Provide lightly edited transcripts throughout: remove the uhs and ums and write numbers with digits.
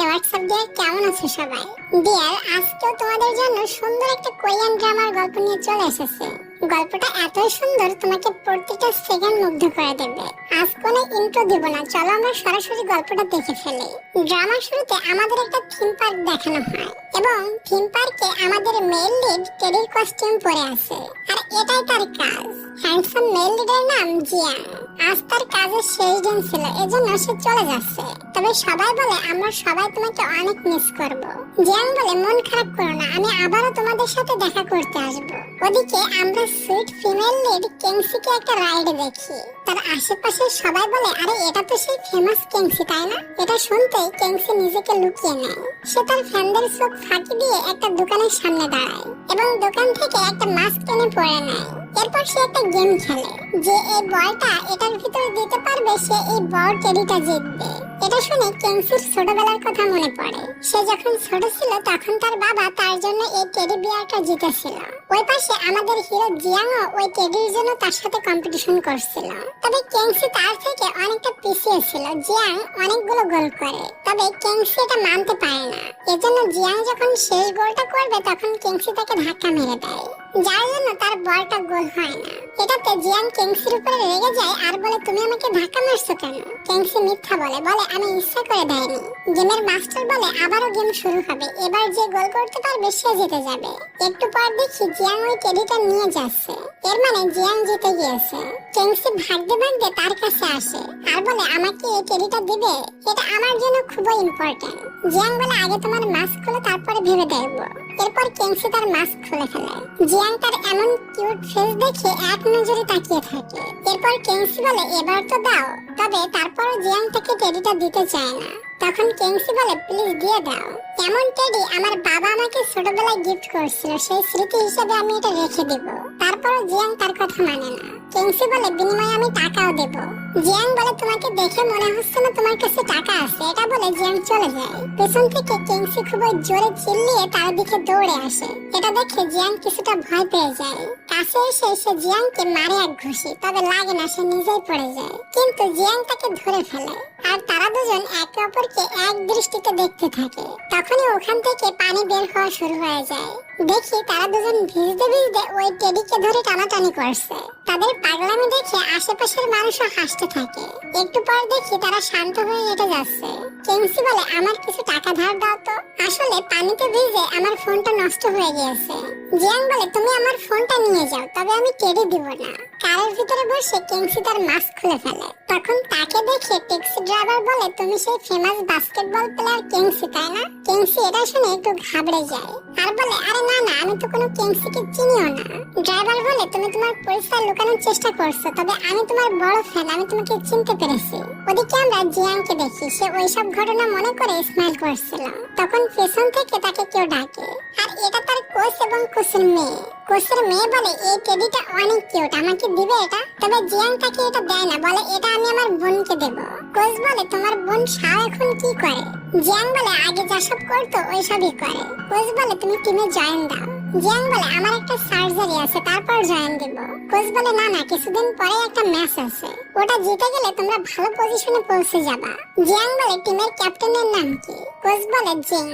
WhatsApp deer, কেমন আছো সবাই? ডিয়ার, আজকেও তোমাদের জন্য সুন্দর একটা কোরিয়ান ড্রামার গল্প নিয়ে চলে এসেছে। গল্পটা এতই সুন্দর, তোমাকে প্রত্যেকটা সেকেন্ড মুগ্ধ করে দেবে। আজ কোনো ইন্ট্রো দিব না, চলো আমরা সরাসরি গল্পটা দেখে ফেলি। ড্রামার শুরুতে আমাদের একটা থিম পার্ক দেখানো হয় এবং থিম পার্কে আমাদের মেল লিড টেডির কস্টিউম পরে আছে, আর এটাই তার কাজ। হ্যান্ডসাম মেল লিডের নাম জিয়াং। আজ তার কাজের শেষ দিন ছিল, এজন্য সে চলে যাচ্ছে। তবে সবাই বলে আমরা সবাই তোমাকে অনেক মিস করব। জিয়াং বলে মন খারাপ করো না, আমি আবারও তোমাদের সাথে দেখা করতে আসবো। ওদিকে আমরা সুইট ফিমেল লিড কেংসিকে একটা রাইডে দেখি। তার আশেপাশে সবাই বলে আরে এটা তো সেই ফেমাস কেংসি, তাই না? এটা শুনতেই কেংসি নিজেকে লুকিয়ে নেয়। সে তার ফ্যানদের চোখ ফাঁকি দিয়ে একটা দোকানের সামনে দাঁড়ায় এবং দোকান থেকে একটা মাস্ক কিনে পরে নেয়। এরপর সে একটা গেম খেলে, যে এই বলটা এটার ভিতরে দিতে পারবে সে এই বড় টেডিটা জিতবে। এটা শুনে কেংসির ছোটবেলার কথা মনে পড়ে। সে যখন ছোট ছিল তখন তার বাবা তার জন্য এই টেডি বিয়ারটা জিতেছিল। ওই পাশে আমাদের হিরো জিয়াংও ওই টেডির জন্য তার সাথে কম্পিটিশন করছিল। তবে কেংসি তার থেকে অনেকটা পিছিয়ে ছিল। জিয়াং অনেকগুলো গোল করে, তবে কেংসি এটা মানতে পারে না। এজন্য জিয়াং যখন শেষ গোলটা করবে তখন কেংসি তাকে ধাক্কা মেরে দেয়, যার জন্য তার বলটা গোল হয় না। এটাতে জিয়াং কেংসির উপরে রেগে যায় আর বলে তুমি আমাকে ধাক্কা মারছো কেন? কেংসি মিথ্যা বলে আমি ইচ্ছা করে দেয়নি। গেমের মাস্টার বলে আবারও গেম শুরু হবে, এবার যে গোল করতে পারবে সে জিতে যাবে। একটু পর দেখি জিয়াং ওই টেডিটা নিয়ে যাচ্ছে, এর মানে জিয়াং জিতে গিয়েছে। কেংসি ভাগতে ভাগতে তার কাছে আসে আর বলে আমাকে এই টেডিটা দিবে, এটা আমার জন্য খুবই ইম্পর্টেন্ট। জিয়াং বলে আগে তোমার মাস্ক খুলে তারপরে ভেবে দেখবো। এরপর কেংসি তার মাস্ক খুলে ফেলে। জিয়াং তার এমন কিউট ফেস দেখে এক নজরে তাকিয়ে থাকে। এরপর কেংসি বলে এবার তো দাও, তবে তারপরও জিয়াং তাকে টেডিটা দিতে চায় না। তখন কেংসি বলে প্লিজ দিয়ে দাও, এমন টেডি আমার বাবা আমাকে ছোটবেলায় গিফট করেছিল, সেই স্মৃতি হিসেবে আমি এটা রেখে দেব। তারপরও জিয়াং তার কথা মানে না। কেংসি বলে বিনিময়ে আমি টাকাও দেব। জিয়াং বলে তোমাকে দেখে মনে হচ্ছে না তোমার কাছে টাকা আছে। এটা বলে জিয়াং চলে যায়। পেছন থেকে কেংসি খুবই জোরে চিল্লিয়ে তার দিকে দৌড়ে আসে। এটা দেখে জিয়াং কিছুটা ভয় পেয়ে যায়। কাছে এসে সে জিয়াংকে মারে এক ঘুষি, তবে লাগে না, সে নিজেই পড়ে যায়। কিন্তু জিয়াং তাকে ধরে ফেলে আর তারা দুজন একে অপরকে এক দৃষ্টিতে দেখতে থাকে। তখনই ওখান থেকে পানি বের হওয়া শুরু হয়ে যায়। দেখি তারা দুজন ভিজতে ভিজতে ওই টেডিকে ধরে টানাটানি করছে। তাদের পাগলামি দেখে আশেপাশের মানুষও হাসতে থাকে। একটু পর দেখি তারা শান্ত হয়ে হেঁটে যাচ্ছে। কেংসি বলে আমার কিছু টাকা ধার দাও তো, আসলে পানিতে ভিজে আমার ফোনটা নষ্ট হয়ে গিয়েছে। জিয়াং বলে তুমি আমার ফোনটা নিয়ে যাও, তবে আমি টেডি দিব না। কারের ভিতরে বসে কেংসি তার মাস্ক খুলে ফেলে। তখন তাকে দেখে ট্যাক্সি ড্রাইভার বলে তুমি সেই ফেমাস বাস্কেটবল প্লেয়ার কেংসি, তাই না? কেংসি এটা শুনে একটু ঘাবড়ে যায় আর বলে আরে না না, আমি তো কোনো কেংসিকে চিনিও না। ড্রাইভার বলে তুমি তোমার পরিচয় লুকানোর চেষ্টা করছো, তবে আমি তোমার বড় ফ্যান, আমি তোমাকে চিনতে পেরেছি। ওদিকে আমরা জিয়াংকে দেখি, সে ওইসব ঘটনা মনে করে স্মাইল করছিল। তখন পেছন থেকে তাকে কেউ ডাকে, আর এটা তার কোচ এবং কোচের মেয়ে। কোচের মেয়ে বলে এই টেডিটা অনেক কিউট, আমাকে দিবে এটা? তবে জিয়াং তাকে এটা দেয় না, বলে এটা আমি আমার বোনকে দেব। কোচ বলে তোমার বোন শাও এখন কি করে? জিয়াং বলে আগে যা সব করতো ওইসবই করে। কোচ বলে তুমি টিমে জয়েন দাও। জিয়াং বলে আমার একটা সার্জারি আছে, তারপর জয়েন দেব। কোচ বলে না না, কিছুদিন পরে একটা ম্যাচ আছে, ওটা জিতে গেলে তোমরা ভালো পজিশনে পৌঁছে যাবা। জিয়াং বলে টিমের ক্যাপ্টেনের নাম কি? কোচ বলে জিং।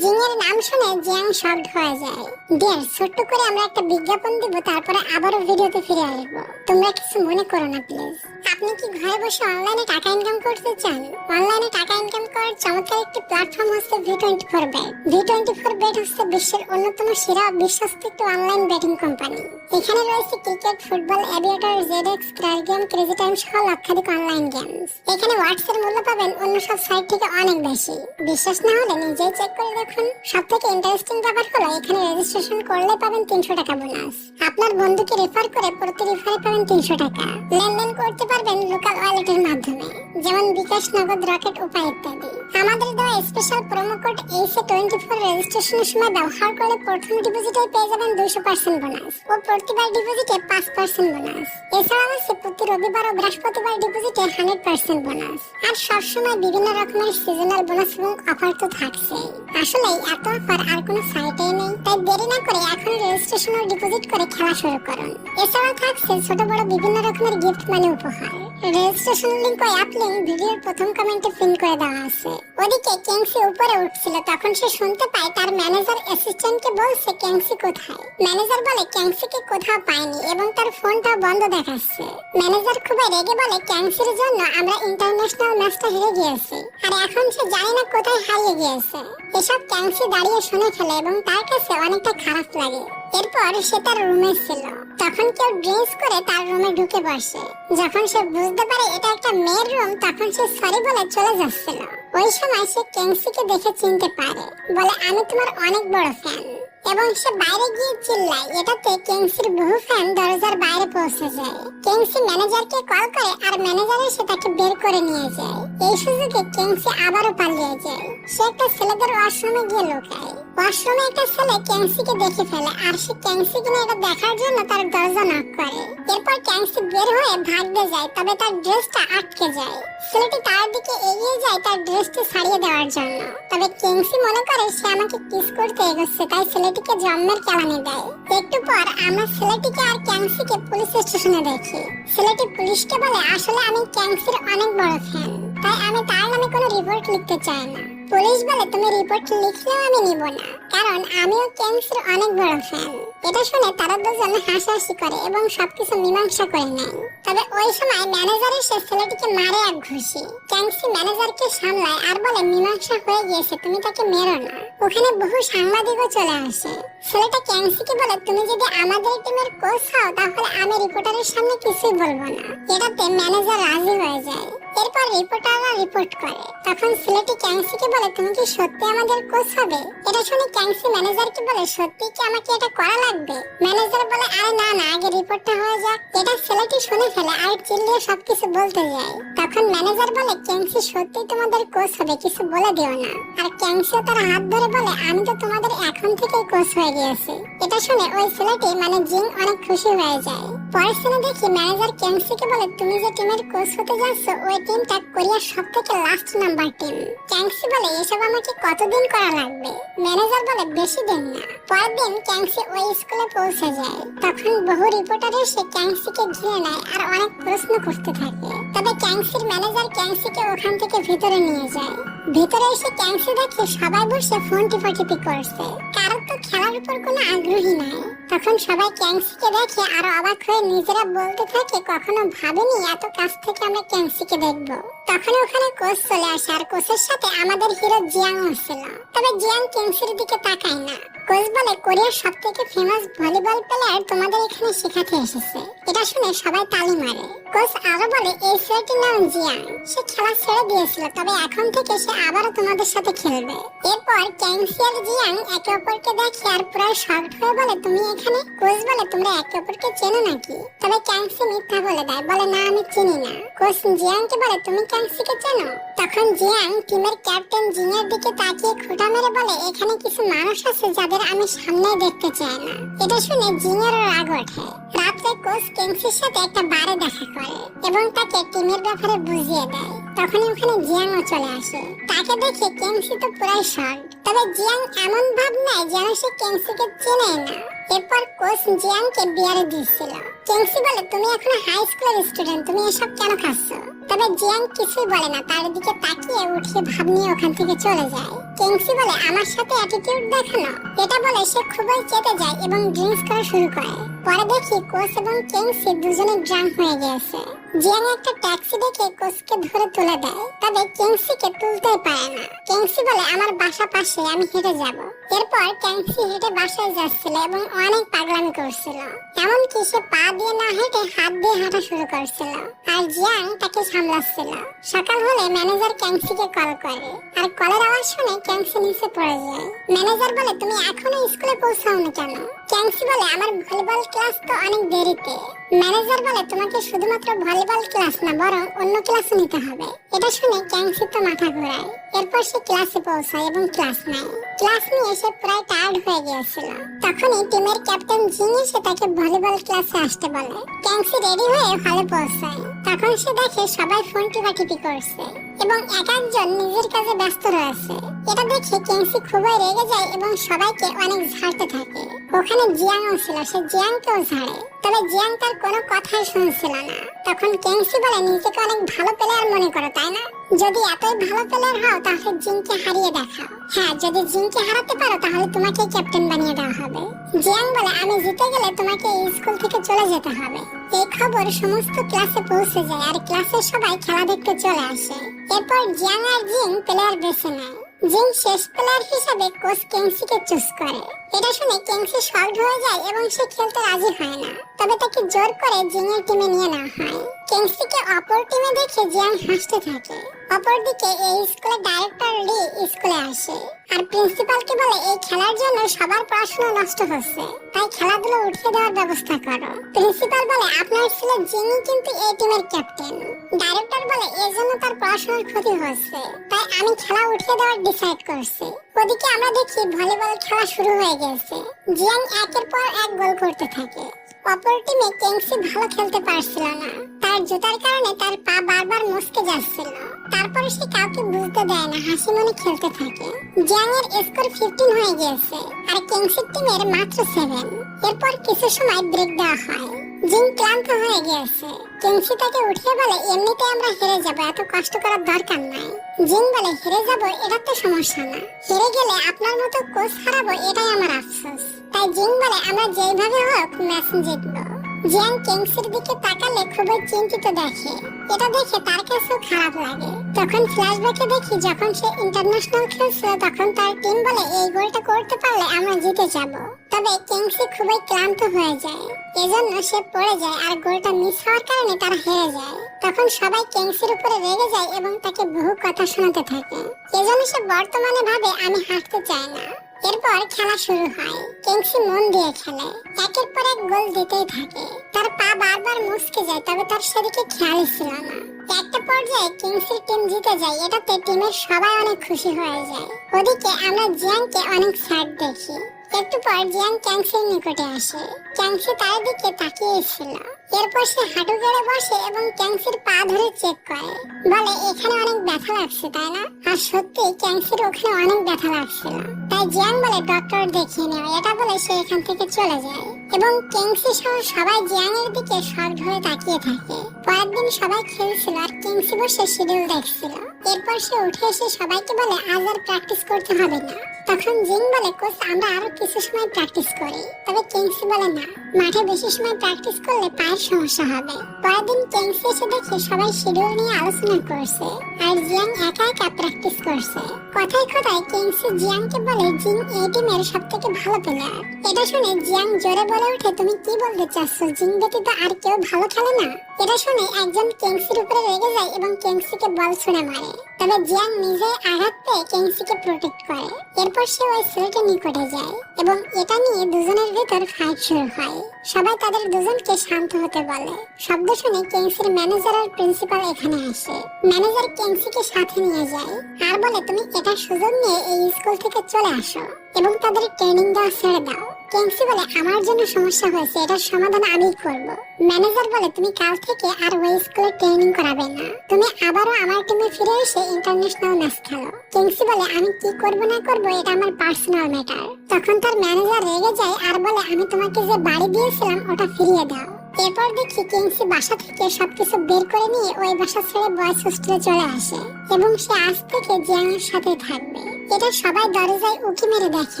জিং এর নাম শুনে জিয়াং শকড হয়ে যায়। ডিয়ার, ছোট্ট করে আমরা একটা বিজ্ঞাপন দিব, তারপরে আবারও ভিডিওতে ফিরে আসবো। তোমরা কিছু মনে করো না প্লিজ। আপনি কি ঘরে বসে অনলাইনে টাকা ইনকাম করতে চান? অনলাইনে টাকা ইনকাম করার চমৎকার একটি প্ল্যাটফর্ম হচ্ছে V24Bet। V24Bet হচ্ছে বিশ্বের অন্যতম সেরা বিশ্বস্ত একটি অনলাইন ব্যাটিং কোম্পানি। এখানে রয়েছে cricket, football, aviator, ZX, crash game, crazy time সহ লক্ষাধিক অনলাইন গেমস। এখানে ওয়াটসের মূল্য পাবেন অন্য সব সাইট থেকে অনেক বেশি। বিশ্বাস না হলে নিজেই চেক করে দেখুন। সব থেকে ইন্টারেস্টিং ব্যাপার হলো এখানে রেজিস্ট্রেশন করলে পাবেন 300 টাকা বোনাস। আপনার বন্ধুকে রেফার করে প্রতি রেফারে পাবেন 300 টাকা। লেনদেন করতে পারবেন লোকাল ওয়ালেটের মাধ্যমে, যেমন বিকাশ, নগদ, রকেট, উপায় ইত্যাদি। আমাদের দেওয়া স্পেশাল প্রোমো কোড ACE24 রেজিস্ট্রেশনের সময় ব্যবহার করলে প্রথম ডিপোজিটে পেয়ে যাবেন 200% বোনাস ও প্রতিবার ডিপোজিটে 5% বোনাস। এছাড়াও আছে প্রতি রবিবার ও বৃহস্পতিবার ডিপোজিটে 100% বোনাস। আর সবসময় বিভিন্ন রকমের সিজনাল বোনাস এবং অফার তো থাকছেই। আসলে এত অফার আর কোনো সাইটেই নেই, তাই দেরি না করে এখন রেজিস্ট্রেশন ও ডিপোজিট করে খেলা শুরু করুন। এছাড়াও থাকছে ছোট বড় বিভিন্ন রকমের গিফট মানে উপহার। রেজিস্ট্রেশন লিংক ও অ্যাপ লিংক ভিডিওর প্রথম কমেন্টে পিন করে দেওয়া আছে। ওদিকে ক্যাংসি উপরে উঠছিল, তখন সে শুনতে পায় তার ম্যানেজার অ্যাসিস্ট্যান্টকে বলছে ক্যাংসি কোথায়। ম্যানেজার বলে ক্যাংসিকে কোথাও পায়নি এবং তার ফোনটাও বন্ধ দেখাচ্ছে। ম্যানেজার খুবই রেগে বলে ক্যাংসির জন্য আমরা ইন্টারন্যাশনাল ম্যাচটা হেরে গিয়েছি, আর এখন সে জানি না কোথায় হারিয়ে গিয়েছে। এসব ক্যাংসি দাঁড়িয়ে শুনে ফেলে এবং তার কাছে অনেকটা খারাপ লাগে। এরপর সে তার রুমে ছিল, তখন কেউ ড্রিঙ্কস করে তার রুমে ঢুকে বসে। যখন সে বুঝতে পারে এটা একটা মেয়ের রুম, তখন সে সরি বলে চলে যাচ্ছিল। ওই সময় সে ক্যাংসিকে দেখে চিনতে পারে, বলে আমি তোমার অনেক বড় ফ্যান। এবং সে বাইরে গিয়ে চিল্লায়, এটাতে ক্যাংসির বহু ফ্যান দরজার বাইরে পৌঁছে যায়। ক্যাংসি ম্যানেজারকে কল করে আর ম্যানেজার এসে তাকে বের করে নিয়ে যায়। এই সুযোগে ক্যাংসি আবারও পালিয়ে যায়। সে একটা ছেলেদের ওয়াশরুমে গিয়ে লুকায়। ওয়াশরুমে একটা ছেলে ক্যাংসিকে দেখে ফেলে আর সে ক্যাংসি কিনা এটা দেখার জন্য তার দরজা নক করে। এরপর ক্যাংসি বের হয়ে ভাগতে যায়, তবে তার ড্রেসটা আটকে যায়। ছেলেটি তার দিকে এগিয়ে যায় তার ড্রেসটি ছাড়িয়ে দেওয়ার জন্য, তবে ক্যাংসি মনে করে সে আমাকে কিস করতে এগোচ্ছে, তাই ছেলেটিকে জন্মের কেলানি দেয়। একটু পর আমরা ছেলেটিকে আর ক্যাংসিকে পুলিশ স্টেশনে দেখি। ছেলেটি পুলিশকে বলে আসলে আমি ক্যাংসির অনেক বড় ফ্যান, তাই আমি তার নামে কোনো রিপোর্ট লিখতে চাই না। পুলিশ বলে তুমি রিপোর্ট লিখলেও আমি নিব না, কারণ আমিও ক্যাংসির অনেক বড় ফ্যান। এটা শুনে তারা দুজন হাসাহাসি করে এবং সবকিছু মীমাংসা করে নেয়। তবে ওই সময় ম্যানেজার এসে ছেলেটিকে মারে এক ঘুষি। ক্যাংসি ম্যানেজারকে সামলায় আর বলে মীমাংসা হয়ে গিয়েছে, তুমি তাকে মেরো না। ওখানে বহু সাংবাদিকও চলে আসে। ছেলেটা ক্যাংসিকে বলে তুমি যদি আমাদের টিমের কোচ হও তাহলে আমি রিপোর্টারের সামনে কিছুই বলবো না। এটাতে ম্যানেজার রাজি হয়ে যায়। এরপর রিপোর্টাররা রিপোর্ট করে। তখন ছেলেটি ক্যাংসিকে বলে তুমি কি সত্যি আমাদের কোচ হবে? এটা শুনে ক্যাংসি ম্যানেজারকে বলে সত্যি কি আমাকে এটা করা লাগবে? ম্যানেজার বলে আরে না না, আগে রিপোর্টটা হয়ে যাক। এটা ছেলেটি শুনে ফেলে আর চিল্লিয়ে সবকিছু বলতে যায়। তখন ম্যানেজার বলে ক্যাংসি সত্যি তোমাদের কোচ হবে, কিছু বলে দিও না। আর ক্যাংসিও তার হাত ধরে বলে আমি তো তোমাদের এখন থেকেই কোচ হয়ে গিয়েছি। এটা শুনে ওই ছেলেটি মানে জিং অনেক খুশি হয়ে যায়। পরের দিনে দেখি ম্যানেজার ক্যাংসিকে বলে তুমি যে টিমের কোচ হতে যাচ্ছ ওই টিমটা কোরিয়ার সবথেকে লাস্ট নাম্বার টিম। ক্যাংসি বলে এসব আমাকে কতদিন করা লাগবে? ম্যানেজার বলে বেশি দিন না। পরের দিন ক্যাংসি ওই স্কুলে পৌঁছে যায়। তখন বহু রিপোর্টার এসে ক্যাংসিকে ঘিরে নেয় আর অনেক প্রশ্ন করতে থাকে। তবে ক্যাংসির ম্যানেজার ক্যাংসিকে ওখান থেকে ভিতরে নিয়ে যায়। ভিতরে এসে ক্যাংসি দেখে সবাই বসে ফোন টিপাটিপি করছে, কারোর তো খেলার উপর কোনো আগ্রহী নাই। তখন সবাই ক্যাংসিকে দেখে আরো অবাক হয়ে নিজেরা বলতে থাকে কখনো ভাবিনি এত কাছ থেকে আমরা ক্যাংসিকে দেখবো। তখন ওখানে কোচ চলে আসে আর কোচের সাথে আমাদের হিরো জিয়াং ছিল। তবে জিয়াং ক্যাংসির দিকে তাকায় না। কোচ বলে কোরিয়ার সবথেকে ফেমাস ভলিবল প্লেয়ার তোমাদের এখানে শেখাতে এসেছে। এটা শুনে সবাই তালি মারে। কোচ আরো বলে এই ছেলেটির নাম জিয়াং, সে খেলা ছেড়ে দিয়েছিল, তবে এখন থেকে সে আবারও তোমাদের সাথে খেলবে। এরপর ক্যাংসি আর জিয়াং একে অপরকে দেখে আর পুরো শকড হয়ে বলে তুমি এখানে? কোচ বলে তোমরা একে অপরকে চেনো নাকি? তবে ক্যাংসি মিথ্যা বলে দেয়, বলে না আমি চিনি না। কোচ জিয়াংকে বলে তুমি ক্যাংসিকে চেনো? তখন জিয়াং টিমের ক্যাপ্টেন জিংয়ের দিকে তাকিয়ে খোঁটা মেরে বলে এখানে কিছু মানুষ আছে যাদের আমি সামনে দেখতে চাই না। এটা শুনে জিংয়ের রাগ ওঠে। রাত্রে কোচ ক্যাংসির সাথে একটা বারে দেখা করে এবং তাকে টিমের ব্যাপারে বুঝিয়ে দেয়। তখন ওখানে জিয়াংও চলে আসে। তাকে দেখে ক্যাংসি তো পুরাই শক। তবে জিয়াং এমন ভাব নেয় যেন সে ক্যাংসিকে চেনে না। এরপর কোচ জিয়াংকে বিয়ারে দিয়েছিল। ক্যাংসি বলে তুমি এখন হাই স্কুলের স্টুডেন্ট, তুমি এসব কেন খাচ্ছ? তবে জিয়াং কিছুই বলে না, তার দিকে তাকিয়ে উঠিয়ে ভাব নিয়ে ওখান থেকে চলে যায়। ক্যাংসি বলে আমার সাথে অ্যাটিটিউড দেখানো। এটা বলে সে খুবই চেতে যায় এবং ড্রিঙ্কস করা শুরু করে। পরে দেখি কোচ এবং ক্যাংসি দুজনে ড্রাঙ্ক হয়ে গিয়েছে। জিয়াং একটা ট্যাক্সি দেখে কোচকে ধরে তুলে দেয়, তবে ক্যাংসিকে তুলতেই পারে না। ক্যাংসি বলে আমার বাসা পাশে, আমি হেঁটে যাব। এরপর ক্যাংসি হেঁটে বাসায় যাচ্ছিল এবং অনেক পাগলামি করছিল। এমনকি সে পা দিয়ে না হেঁটে হাত দিয়ে হাঁটা শুরু করছিল আর জিয়াং তাকে সামলাচ্ছিল। সকাল হলে ম্যানেজার ক্যাংসিকে কল করে আর কলের আওয়াজ শুনে ক্যাংসি নিচে পড়ে যায়। ম্যানেজার বলে তুমি এখনো স্কুলে পৌঁছাওনি কেন? ক্যাংসি বলে আমার ভলিবল ক্লাস তো অনেক দেরিতে। ম্যানেজার বলে তোমাকে শুধুমাত্র ভলিবল ক্লাস না বরং অন্য ক্লাসও নিতে হবে। এটা শুনে ক্যাংসি তো মাথা ঘোরায়। এরপর সে ক্লাসে পৌঁছায় এবং ক্লাস নেয়। ক্লাস নিয়ে সে প্রায় টায়ার্ড হয়ে গিয়েছিল। তখনই টিমের ক্যাপ্টেন জিং এসে তাকে ভলিবল ক্লাসে আসতে বলে। ক্যাংসি রেডি হয়ে হলে পৌঁছায়। তখন সে দেখে সবাই ফোন টিপাটিপি করছে এবং এক একজন নিজের কাজে ব্যস্ত রয়েছে। এটা দেখে ক্যাংসি খুবই রেগে যায় এবং সবাইকে অনেক ঝাড়তে থাকে। ওখানে জিয়াংও ছিল, সে জিয়াংকেও ঝাড়ে। তবে জিয়াং তার কোনো কথাই শুনছিল না। তখন কেংসি বলে, নিজেকে অনেক ভালো প্লেয়ার মনে করো তাই না? যদি এতই ভালো প্লেয়ার হও তাহলে জিংকে হারিয়ে দেখাও। হ্যাঁ, যদি জিংকে হারাতে পারো তাহলে তোমাকে ক্যাপ্টেন বানিয়ে দেওয়া হবে। জিয়াং বলে, আমি জিতে গেলে তোমাকে এই স্কুল থেকে চলে যেতে হবে। এই খবর সমস্ত ক্লাসে পৌঁছে যায় আর ক্লাসের সবাই খেলা দেখতে চলে আসে। এরপর জিয়াং আর জিং প্লেয়ার বেছে নেয়। জিং শেষ প্লেয়ার হিসেবে কোচ কেংসিকে চুজ করে। এটা শুনে কেংসি শকড হয়ে যায় এবং সে খেলতে রাজি হয় না। তবে তাকে জোর করে জিং এর টিমে নিয়ে নেওয়া হয়। কেংসিকে অপর টিমে দেখে জিয়াং হাসতে থাকে। অপরদিকে এই স্কুলের ডাইরেক্টর লি স্কুলে আসে আর প্রিন্সিপালকে বলে, এই খেলার জন্য সবার পড়াশোনা নষ্ট হচ্ছে, তাই খেলাধুলো উঠিয়ে দেওয়ার ব্যবস্থা করো। প্রিন্সিপাল বলে, আপনার ছেলে জিংই কিন্তু এই টিমের ক্যাপ্টেন। ডাইরেক্টর বলে, এর জন্য তার পড়াশোনার ক্ষতি হচ্ছে, তাই আমি খেলা উঠিয়ে দেওয়ার ডিসাইড করছি। ওদিকে আমরা দেখি ভলিবল খেলা শুরু হয়ে গেছে। জিয়াং একের পর এক গোল করতে থাকে। অপর টিমে কেংসি ভালো খেলতে পারছিল না। তার জুতার কারণে তার পা বারবার মুচকে যাচ্ছিল। তারপরে সে কাউকে বুঝতে দেয় না, হাসি মনে খেলতে থাকে। জিয়াং এর স্কোর 15 হয়ে গিয়েছে আর কেংসি টিমের মাত্র 7। এরপর কিছু সময় ব্রেক দেওয়া হয়। জিং ক্লান্ত হয়ে গিয়েছে। কেংসি তাকে উঠিয়ে বলে, এমনিতে আমরা হেরে যাব, এত কষ্ট করার দরকার নাই। জিং বলে, হেরে যাব এটা তো সমস্যা না, হেরে গেলে আপনার মতো কোচ হারাবো এটাই আমার আফসোস। তাই জিং বলে, আমরা যেভাবে হোক ম্যাচ জিতবো। জিয়াং কেংসির দিকে তাকালে খুবই চিন্তিত দেখে। এটা দেখে তার কাছেও খারাপ লাগে। তখন ফ্ল্যাশব্যাকে দেখি যখন সে ইন্টারন্যাশনাল খেলছিল তখন তার টিম বলে, এই গোলটা করতে পারলে আমরা জিতে যাব। তবে কেংসি খুবই ক্লান্ত হয়ে যায়, এজন্য সে পড়ে যায় আর গোলটা মিস হওয়ার কারণে তারা হেরে যায়। তখন সবাই কেংসির উপরে রেগে যায় এবং তাকে বহু কথা শোনাতে থাকে। এজন্য সে বর্তমানে ভাবে, আমি হারতে চাই না। এরপর খেলা শুরু হয়। কেংসি মন দিয়ে খেলে, একের পর এক গোল দিতেই থাকে। তার পা বারবার মুচকে যায়, তবে তার সেদিকে খেয়ালই ছিল না। একটা পর্যায়ে কিংসের টিম জিতে যায়, এটাতে টিমের সবাই অনেক খুশি হয়ে যায়। ওদিকে আমরা জিয়াংকে অনেক স্যাড দেখি। একটু পর জিয়াং ক্যাংসির নিকটে আসে। ক্যাংসি তার দিকে তাকিয়েছিল। এরপর সে হাঁটু গেড়ে বসে এবং ক্যাংসির পা ধরে চেক করে, বলে, এখানে অনেক ব্যথা লাগছে তাই না? আর সত্যি ক্যাংসির ওখানে অনেক ব্যথা লাগছিল। তাই জিয়াং বলে, ডক্টর দেখিয়ে নেও। এটা বলে সে এখান থেকে চলে যায় এবং ক্যাংসি সহ সবাই জিয়াং এর দিকে শকড হয়ে তাকিয়ে থাকে। পরের দিন সবাই খেলছিল আর ক্যাংসি বসে শিডিউল দেখছিল। এরপর সে উঠে এসে সবাইকে বলে, আজ আর প্র্যাকটিস করতে হবে না। তখন জিং বলে, কোচ আমরা আরো কিছু সময় প্র্যাকটিস করি। তবে ক্যাংসি বলে, না, মাঠে বেশি সময় প্র্যাকটিস করলে পায়ের সমস্যা হবে। পরের দিন ক্যাংসি এসে দেখে সবাই শিডিউল নিয়ে আলোচনা করছে আর জিয়াং একা একা প্র্যাকটিস করছে। কথায় কথায় ক্যাংসি জিয়াংকে বলে, জিং এই টিমের সব থেকে ভালো প্লেয়ার। এটা শুনে জিয়াং জোরে বলে ওঠে, তুমি কি বলতে চাচ্ছ? জিং ব্যতীত আর কেউ ভালো খেলে না? এটা শুনে একজন ক্যাংসির উপরে রেগে যায় এবং ক্যাংসিকে বল ছুঁড়ে মারে। তবে জিয়াং নিজে আঘাত পেয়ে ক্যাংসিকে প্রোটেক্ট করে। এরপর সে ওই ছেলেটার নিকটে যায় এবং এটা নিয়ে দুজনের ভিতর ফাইট শুরু হয়। সবাই তাদের দুজনকে শান্ত হতে বলে। শব্দ শুনে ক্যাংসির ম্যানেজার আর প্রিন্সিপাল এখানে আসে। ম্যানেজার ক্যাংসিকে সাথে নিয়ে যায় আর বলে, তুমি এটা সুযোগ নিয়ে এই স্কুল থেকে চলে আসো এবং তাদের ট্রেনিং দেওয়া ছেড়ে দাও। ক্যাংসি বলে, আমার জন্য সমস্যা হয়েছে, এটার সমাধান আমিই করব। ম্যানেজার বলে, তুমি কাল থেকে আর ওই স্কুলে ট্রেনিং করাবে না, তুমি আবারও আমার টিমে ফিরে এসে ইন্টারন্যাশনাল ম্যাচ খেলো। ক্যাংসি বলে, আমি কি করব না করব এটা আমার পার্সোনাল ম্যাটার। তখন তার ম্যানেজার রেগে যায় আর বলে, আমি তোমাকে যে বাড়ি দিয়েছিলাম ওটা ফিরিয়ে দাও। এরপর দেখি ক্যাংসি বাসা থেকে সবকিছু বের করে নিয়ে ওই বাসা ছেড়ে বয়েজ হোস্টেলে চলে আসে এবং সে আজ থেকে জিয়াং এর সাথে থাকবে। এটা সবাই দরজায় উকি মেরে দেখে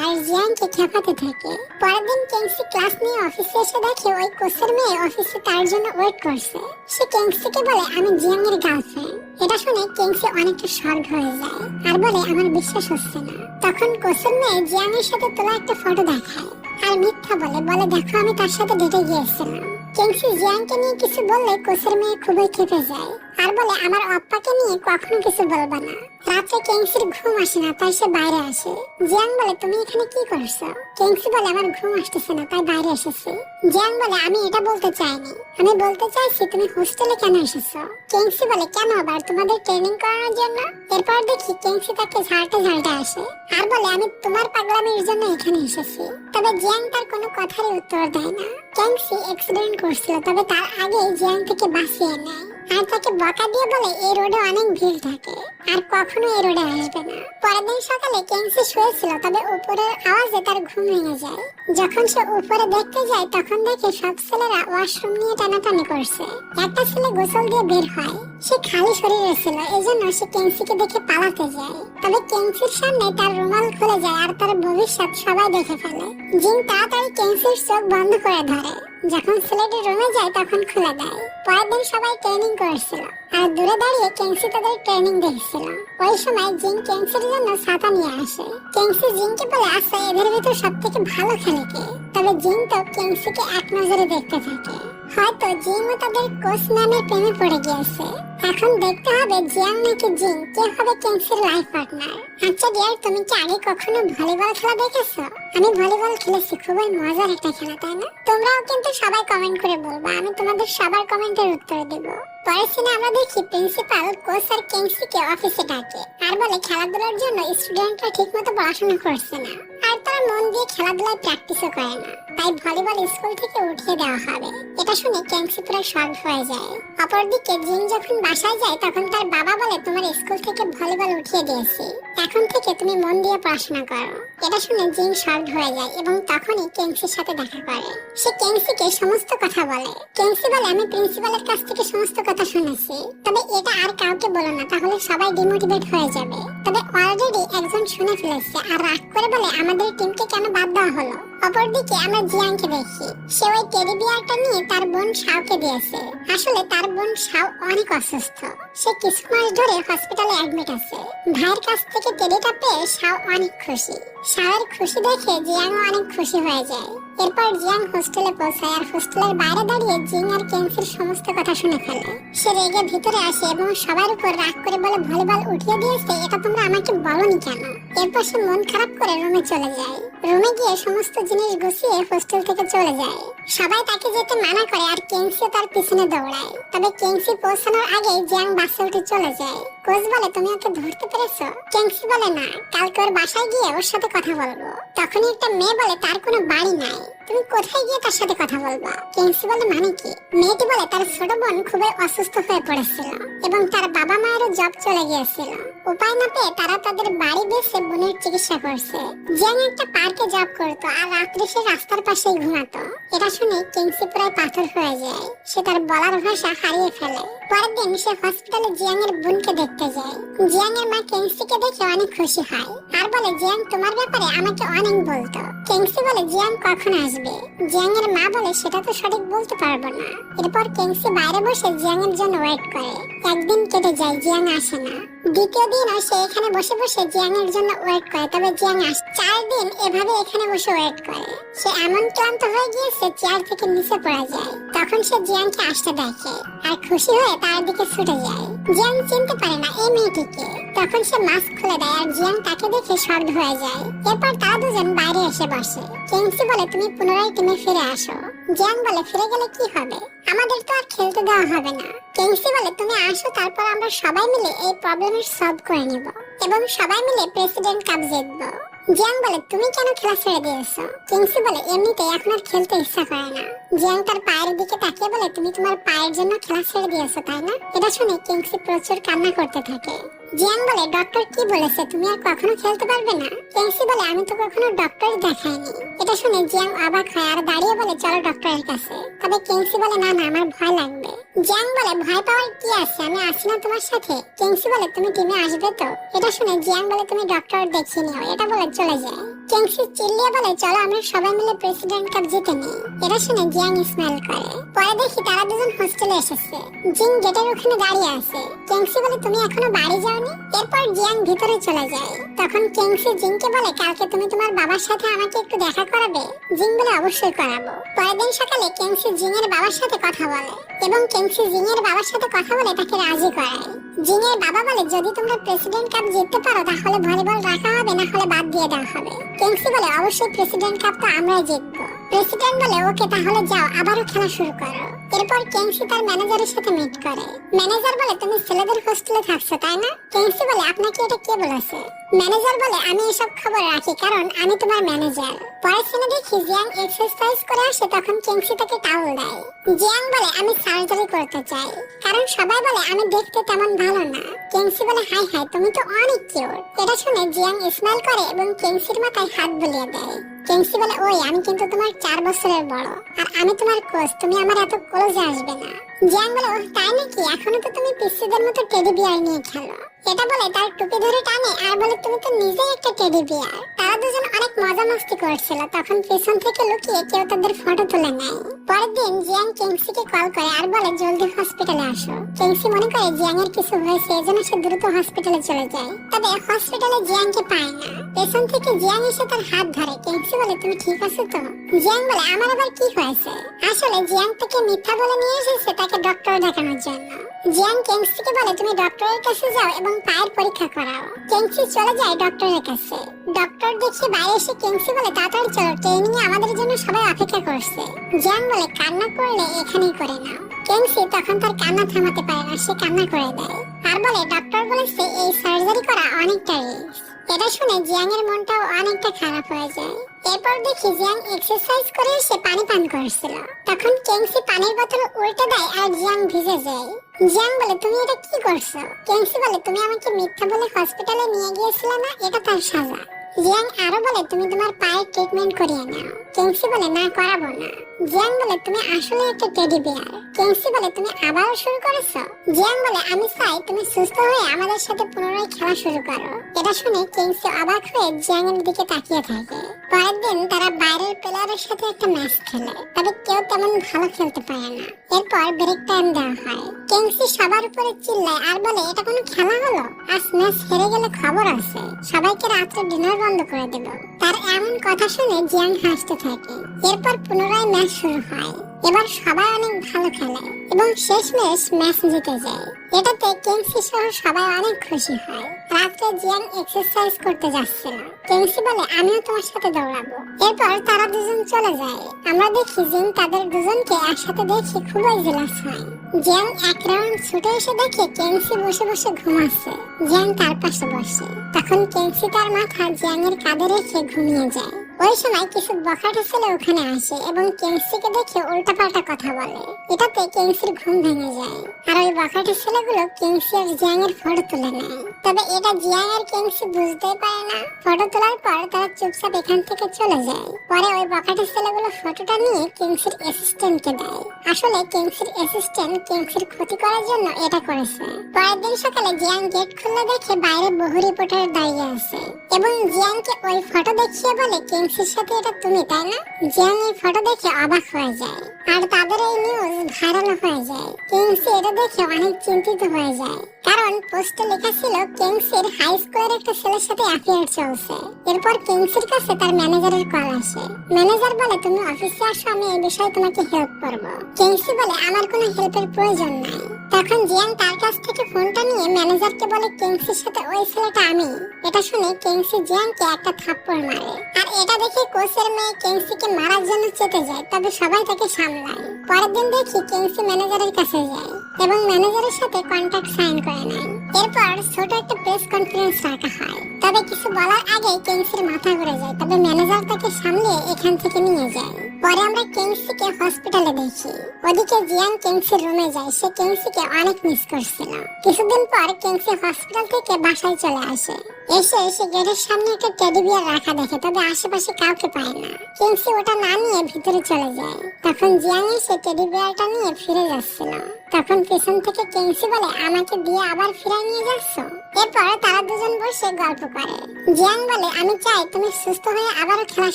আর জিয়াংকে খেপাতে থাকে। পরের দিন ক্যাংসি ক্লাস নিয়ে অফিসে এসে দেখে ওই কোচের মেয়ে অফিসে তার জন্য ওয়েট করছে। সে ক্যাংসিকে বলে, আমি জিয়াং এর গার্লফ্রেন্ড। এটা শুনে ক্যাংসি অনেকটা শকড হয়ে যায় আর বলে, আমার বিশ্বাস হচ্ছে না। তখন কোচের মেয়ে জিয়াং এর সাথে তোলা একটা ফটো দেখায় আর মিথ্যা বলে, দেখো আমি তার সাথে ডেটে গিয়েছিলাম। ক্যাংসি জিয়াংকে নিয়ে কিছু বললে কোচের মেয়ে খুবই খেপে যায় আর বলে, আমার আপ্পাকে নিয়ে কখনো কিছু বলবা না। রাতে ক্যাংসির ঘুম আসে না, তাই সে বাইরে আসে। জিয়াং বলে, তুমি এখানে কি করছো? ক্যাংসি বলে, আমার ঘুম আসতেছে না, তাই বাইরে এসেছি। জিয়াং বলে, আমি এটা বলতে চাইনি, আমি বলতে চাইছি তুমি হোস্টেলে কেন এসেছো? ক্যাংসি বলে, কেন আবার? তোমাদের ট্রেনিং করানোর জন্য। এরপর দেখি ক্যাংসি তাকে ঝাড়তে আসে আর বলে, আমি তোমার পাগলামির জন্য এখানে এসেছি। তবে জিয়াং তার কোনো কথারই উত্তর দেয় না। ক্যাংসি অ্যাক্সিডেন্ট করছিল, তবে তার আগে জিয়াং থেকে বাঁচিয়ে নেয়। আর তাকে বকা দিয়ে বলে এই রোডে অনেক ভিড় থাকে আর কখনো এই রোডে আসবে না। পরের দিন সকালে কেংসি শুয়েছিল, তবে উপরের আওয়াজে তার ঘুম ভেঙে যায়। যখন সে উপরে দেখতে যায় তখন দেখে সব ছেলেরা ওয়াশরুম নিয়ে টানাটানি করছে। একটা ছেলে গোসল দিয়ে বের হয়, সে খালি শরীরে ছিল, এজন্য সে কেংসিকে দেখে পালাতে যায়। তবে কেংসির সামনে তার রুমাল খুলে যায় আর তার ভবিষ্যৎ সবাই দেখে ফেলে। জিন তাড়াতাড়ি কেংসির চোখ বন্ধ করে ধরে। যখন ছেলেটি রুমে যায় তখন খুলে দেয়। পরের দিন সবাই ট্রেনিং করছিল আর দূরে দাঁড়িয়ে কেংসি তাদের ট্রেনিং দেখছিল। ওই সময় জিন কেংসির জন্য ছাতা নিয়ে আসে। কেংসি জিনকে বলে, আচ্ছা এদের ভিতর সব থেকে ভালো খেলে কে? তবে জিন তো কেংসিকে এক নজরে দেখতে থাকে। হয়তো জিন ও তাদের কোচ ম্যামের প্রেমে পড়ে গিয়েছে। এখন দেখতে হবে জিয়াং নাকি জিন কে হবে কেংসির লাইফ পার্টনার। আচ্ছা ডিয়ার, তুমি কি আগে কখনো ভলিবল খেলা দেখেছো? আমি ভলিবল খেলেছি, খুবই মজার একটা খেলা, তাই না? তোমরাও কিন্তু সবাই কমেন্ট করে বলবা, আমি তোমাদের সবার কমেন্টের উত্তর দেব। পরের সিনে আমরা দেখি প্রিন্সিপাল কোচ আর কেংসিকে অফিসে ডাকে আর বলে খেলাধুলার জন্য স্টুডেন্টরা ঠিকমতো পড়াশোনা করছে না আর তারা মন দিয়ে খেলাধুলায় প্র্যাকটিসও করে না, তাই ভলিবল স্কুল থেকে উঠিয়ে দেওয়া হবে। এটা শুনে কেংসি পুরো শক হয়ে যায়। অপরদিকে জিন যখন বাসায় যায় তখন তার বাবা বলে, তোমার স্কুল থেকে ভলিবল উঠিয়ে দিয়েছি, এখন থেকে তুমি মন দিয়ে পড়াশোনা করো। এটা শুনে জিন শক হয়ে যায় এবং তখনই কেংসির সাথে দেখা করে। সে কেংসিকে সমস্ত কথা বলে। কেংসি বলে, আমি প্রিন্সিপালের কাছ থেকে সমস্ত কথা শুনেছি, তবে এটা আর কাউকে বলো না, তাহলে সবাই ডিমোটিভেট হয়ে যাবে। তবে অলরেডি একজন শুনে ফেলেছে আর রাগ করে বলে, আমাদের টিমকে কেন বাদ দেওয়া হলো? অপরদিকে আমরা জিয়াংকে দেখি, সে ওই টেডি বিয়ারটা নিয়ে তার বোন শাওকে দিয়েছে। আসলে তার বোন শাও অনেক অসুস্থ, সে কিছু মাস ধরে হসপিটালে অ্যাডমিট আছে। ভাইয়ের কাছ থেকে টেডিটা পেয়ে শাও অনেক খুশি। শাওয়ের খুশি দেখে জিয়াংও অনেক খুশি হয়ে যায়। এরপর জিয়াং হোস্টেলে পৌঁছায় আর হোস্টেলের বাইরে দাঁড়িয়ে জিং আর কেংসির সমস্ত কথা শুনে ফেলে। সে রেগে ভিতরে আসে এবং সবার উপর রাগ করে বলে, ভলিবল উঠিয়ে দিয়েছে, এটা তোমরা আমাকে বলনি কেন? এরপর সে মন খারাপ করে রুমে চলে যায়। রুমে গিয়ে সমস্ত জিনিস গুছিয়ে হোস্টেল থেকে চলে যায়। সবাই তাকে যেতে মানা করে আর কেংসি তার পিছনে দৌড়ায়। তবে কেংসি পৌঁছানোর আগে জিয়াং বাসে উঠে চলে যায়। কোচ বলে, তুমি ওকে ধরতে পেরেছো? কেংসি বলে, না, কালকে ওর বাসায় গিয়ে ওর সাথে কথা বলবো। তখনই একটা মেয়ে বলে, তার কোনো বাড়ি নাই, তুমি কোথায় গিয়ে তার সাথে কথা বলবা? কেংসি বলে, মানে কি? মেয়েটি বলে, তার ছোট বোন খুবই অসুস্থ হয়ে পড়েছিল এবং তার বাবা মায়েরও জব চলে গিয়েছিল। উপায় না পেয়ে তারা তাদের বাড়ি বেচে বোনের চিকিৎসা করছে। জিয়াং একটা পার্কে জব করতো আর রাত্রে সে রাস্তার পাশেই ঘুমাতো। এটা শুনে কেংসি প্রায় পাথর হয়ে যায়, সে তার বলার ভাষা হারিয়ে ফেলে। পরের দিন সে হসপিটালে জিয়াং এর বোনকে দেখতে যায়। জিয়াং এর মা কেংসিকে দেখে অনেক খুশি হয় আর বলে, জিয়াং তোমার ব্যাপারে আমাকে অনেক বলতো। কেংসি বলে, জিয়াং কখন আসবে? জিয়াং এর মা বলে, সেটা তো সঠিক বলতে পারবো না। এরপর কেংসি বাইরে বসে জিয়াং এর জন্য ওয়েট করে। একদিন কেটে যায়, জিয়াং আসে না। দ্বিতীয় দিনও সে এখানে বসে বসে জিয়াং এর জন্য ওয়েট করে, তবে জিয়াং আসে। 4 দিন এভাবে এখানে বসে ওয়েট করে। সে এমন ক্লান্ত হয়ে গিয়েছে চেয়ার থেকে নিচে পড়ে যায়। তখন সে জিয়াংকে আসতে দেখে আর খুশি হয়ে তার দিকে ছুটে যায়। জিয়াং চিনতে পারে না এই মেয়েটিকে। তখন সে মাস্ক খুলে দেয় আর জিয়াং তাকে দেখে শকড হয়ে যায়। এরপর তারা দুজন বাইরে এসে বসে। কেংসি বলে, তুমি পুনরায় টিমে ফিরে আসো। জিয়াং বলে, ফিরে গেলে কি হবে? আমাদের তো আর খেলতে দেওয়া হবে না। কেংসি বলে, তুমি আসো, তারপর আমরা সবাই মিলে এই প্রবলেমের সলভ করে নেব এবং সবাই মিলে প্রেসিডেন্ট কাপ জিতবো। জিয়াং বলে, তুমি কেন খেলা ছেড়ে দিয়েছো? কেংসি বলে, এমনিতে এখন আর খেলতে ইচ্ছা করে না। জিয়াং তার পায়ের দিকে তাকিয়ে বলে, তুমি তোমার পায়ের জন্য খেলা ছেড়ে দিয়েছো, তাই না? এটা শুনে কেংসি প্রচুর কান্না করতে থাকে। জিয়াং বলে, ডক্টর কি বলেছে, তুমি আর কখনো খেলতে পারবে না? কেংসি বলে, আমি তো কখনো ডক্টর দেখাইনি। এটা শুনে জিয়াং অবাক হয় আর দাঁড়িয়ে বলে, চলো ডক্টরের কাছে। তবে কেংসি বলে, না না, আমার ভয় লাগবে। জিয়াং বলে, ভয় পাওয়ার কি আছে, আমি আছি না তোমার সাথে। কেংসি বলে, তুমি টিমে আসবে তো? এটা শুনে জিয়াং বলে, তুমি ডক্টর দেখিয়ে নিও। এটা বলে চলে যায়। কেংসি চিল্লিয়ে বলে, চলো আমরা সবাই মিলে প্রেসিডেন্ট কাপ জিতে নিই। এটা শুনে জিয়াং স্মাইল করে। পরে দেখি তারা দুজন হোস্টেলে এসেছে। জিং গেটের ওখানে দাঁড়িয়ে আছে। কেংসি বলে, তুমি এখনো বাড়ি যাওনি? এরপর জিয়াং ভিতরে চলে যায়। তখন কেংসি জিংকে বলে, কালকে তুমি তোমার বাবার সাথে আমাকে একটু দেখা করাবে? জিং বলে, অবশ্যই করাবো। পরের দিন সকালে কেংসি জিং এর বাবার সাথে কথা বলে এবং কেংসি জিং এর বাবার সাথে কথা বলে তাকে রাজি করায়। জিং এর বাবা বলে, যদি তোমরা প্রেসিডেন্ট কাপ জিততে পারো তাহলে ভলিবল রাখা হবে, না হলে বাদ দিয়ে দেওয়া হবে। কেংসি বলে, অবশ্যই প্রেসিডেন্ট কাপ তো আমরাই জিতবো। প্রেসিডেন্ট বলে, ওকে তাহলে যাও, আবারও খেলা শুরু করো। এরপর কেংসি তার ম্যানেজারের সাথে মিট করে। ম্যানেজার বলে তুমি ছেলেদের হোস্টেলে থাকছো তাই না? কেংসি বলে আপনাকে এটা কে বলেছে? ম্যানেজার বলে আমি এসব খবর রাখি কারণ আমি তোমার ম্যানেজার। পরের সিনে দেখি জিয়াং এক্সারসাইজ করে আসে, তখন কেংসি তাকে টাওয়েল দেয়। জিয়াং বলে আমি সার্জারি করতে চাই কারণ সবাই বলে আমি দেখতে তেমন ভালো না। কেংসি বলে হাই হাই তুমি তো অনেক কিউট। এটা শুনে জিয়াং স্মাইল করে এবং কেংসির মাথায় হাত বুলিয়ে দেয়। কেংসি বলে ওই আমি কিন্তু তোমার 4 বছরের বড় আর আমি তোমার কোচ, তুমি আমার এত ক্লোজে আসবে না। জিয়াং বলে ও তাই নাকি, এখনো তো তুমি পিসিদের মতো টেডি বিয়ার নিয়ে খেলো। এটা বলে তার টুপি ধরে টানে আর বলে তুমি তো নিজেই একটা টেডি বিয়ার। তারা দুজন অনেক মজা মস্তি করছিল, তখন পেছন থেকে লুকিয়ে কেউ তাদের ফটো তুলে নেয়। পরের দিন জিয়াং কেংসিকে কল করে আর বলে জলদি হসপিটালে আসো। কেংসি মনে করে জিয়াং এর কিছু হয়েছে, এজন্য সে দ্রুত হসপিটালে চলে যায়। তবে হসপিটালে জিয়াংকে পায় না। পেছন থেকে জিয়াং এসে তার হাত ধরে। কেংসি বলে তুমি ঠিক আছো তো? জিয়াং বলে আমার আবার কি হয়েছে? আসলে জিয়াং তাকে মিথ্যা বলে নিয়ে এসেছে তাকে ডক্টর দেখানোর জন্য। জিয়াং কেংসিকে বলে তুমি ডক্টরের কাছে যাও এবং পায়ের পরীক্ষা করাও। কেংসি চলে যায় ডক্টরের কাছে। ডক্টর দেখে বাইরে এসে কেংসি বলে তাড়াতাড়ি চলো, ট্রেনিং এ আমাদের জন্য সবাই অপেক্ষা করছে। জিয়াং বলে কান্না করলে এখানেই করে নাও। কেংসি তখন তার কান্না থামাতে পারে না, সে কান্না করে দেয় আর বলে ডক্টর বলেছে এই সার্জারি করা অনেকটা রিস্ক। এটা শুনে জিয়াং এর মনটাও অনেকটা খারাপ হয়ে যায়। এরপর দেখি জিয়াং এক্সারসাইজ করে এসে পানি পান করছিল, তখন কেংসি পানির বোতল উল্টে দেয় আর জিয়াং ভিজে যায়। জিয়াং বলে তুমি এটা কি করছো? কেংসি বলে তুমি আমাকে মিথ্যা বলে হসপিটালে নিয়ে গিয়েছিলে না, এটা তার সাজা। জিয়াং আরো বলে তুমি তোমার পায়ের ট্রিটমেন্ট করিয়ে নাও। কেংসি বলে না করাবো না। জিয়াং বলে তুমি আসলে একটা টেডি বিয়ার। কেংসি বলে তুমি আবারও শুরু করেছো? জিয়াং বলে আমি চাই তুমি সুস্থ হয়ে আমাদের সাথে পুনরায় খেলা শুরু করো। এটা শুনে কেংসি অবাক হয়ে জিয়াং এর দিকে তাকিয়ে থাকে। পরের দিন তারা বাইরের প্লেয়ারের সাথে একটা ম্যাচ খেলে, তবে কেউ তেমন ভালো খেলতে পারে না। এরপর ব্রেক টাইম দেওয়া হয়। কেংসি সবার উপরে চিল্লায় আর বলে এটা কোনো খেলা হলো? আজ ম্যাচ হেরে গেলে খবর আছে, সবাইকে রাত্রে ডিনার বন্ধ করে দেব। তার এমন কথা শুনে জিয়াং হাসতে থাকে। এরপর পুনরায় ম্যাচ শুরু হয়। এবার সবাই অনেক ভালো খেলে এবং শেষমেশ ম্যাচ জিতে যায়। এটাতে কেংসি সহ সবাই অনেক খুশি হয়। রাত্রে জিয়াং এক্সারসাইজ করতে যাচ্ছিল। কেংসি বলে আমিও তোমার সাথে দৌড়াবো। এরপর তারা দুজন চলে যায়। আমরা দেখি জিন তাদের দুজনকে একসাথে দেখে খুবই জেলাস হয়। জিয়াং এক রাউন্ড ছুটে এসে দেখে কেংসি বসে বসে ঘুমাচ্ছে। জিয়াং তার পাশে বসে। তখন কেংসি তার মাথা জিয়াং এর কাঁধে রেখে ঘুমিয়ে যায়। ওই সময় কিছু বখাটে ছেলে ওখানে আসে এবং কেংসিকে দেখে উল্টাপাল্টা কথা বলে। এটাতে কেংসির ঘুম ভেঙে যায় আর ওই বখাটে ছেলেগুলো কেংসি আর জিয়াং এর ফটো তুলে নেয়। তবে এটা জিয়াং আর কেংসি বুঝতেই পারে না। ফটো তোলার পর তারা চুপচাপ এখান থেকে চলে যায়। পরে ওই বখাটে ছেলেগুলো ফটোটা নিয়ে কেংসির অ্যাসিস্ট্যান্টকে দেয়। আসলে কেংসির অ্যাসিস্ট্যান্ট কেংসির ক্ষতি করার জন্য এটা করেছে। পরের দিন সকালে জিয়াং গেট খুলে দেখে বাইরে বহু রিপোর্টার দাঁড়িয়ে আছে এবং জিয়াংকে ওই ফটো দেখিয়ে বলে কেংসির সাথে এটা তুমি তাই না? জিয়াং এই ফটো দেখে অবাক হয়ে যায় আর তাদের এই নিউজ ভাইরাল হয়ে যায়। কেংসি এটা দেখে অনেক চিন্তিত হয়ে যায় কারণ পোস্টে লেখা ছিল কেংসির হাই স্কুলের একটা ছেলের সাথে অ্যাফেয়ার চলছে। এরপর কেংসির কাছে তার ম্যানেজারের কল আসে। ম্যানেজার বলে তুমি অফিসে আসো, আমি এই বিষয়ে তোমাকে হেল্প করব। কেংসি বলে আমার কোনো হেল্পের প্রয়োজন নাই। তখন জিয়াং তার কাছ থেকে ফোনটা নিয়ে ম্যানেজারকে বলে কেংসির সাথে ওই ছেলেটা আমি। এটা শুনে কেংসি জিয়াংকে একটা থাপ্পড় মারে আর এটা দেখে কোচের মেয়ে কেংসিকে মারার জন্য চেতে যায়, তবে সবাই তাকে সামলায়। পরের দিন দেখি কেংসি ম্যানেজারের কাছে যায় এবং ম্যানেজারের সাথে কন্ট্রাক্ট সাইন করে নেয়। এরপর ছোট একটা প্রেস কনফারেন্স রাখা হয়। তবে কিছু বলার আগে কেংসির মাথা ঘুরে যায়, তবে ম্যানেজার তাকে সামলে এখান থেকে নিয়ে যায়। পরে আমরা কেংসিকে হসপিটালে দেখি। ওদিকে জিয়াং কেংসির রুমে যায়। সে কেংসিকে অনেক মিস করছিল। কিছুদিন পর কেংসি হসপিটাল থেকে বাসায় চলে আসে। এসে গেটের সামনে একটা টেডি বিয়ার রাখা দেখে, তবে আশেপাশে কাউকে পায় না। কেংসি ওটা না নিয়ে ভিতরে চলে যায়। তখন জিয়াং এসে টেডি বিয়ারটা নিয়ে ফিরে যাচ্ছিল। তখন পেছন থেকে কেংসি বলে আমাকে দিয়ে আবার ফিরাই নিয়ে যাচ্ছ? এরপর তারা দুজন বসে গল্প করে। জিয়াং বলে আমি চাই তুমি সুস্থ হয়ে আবারও খেলা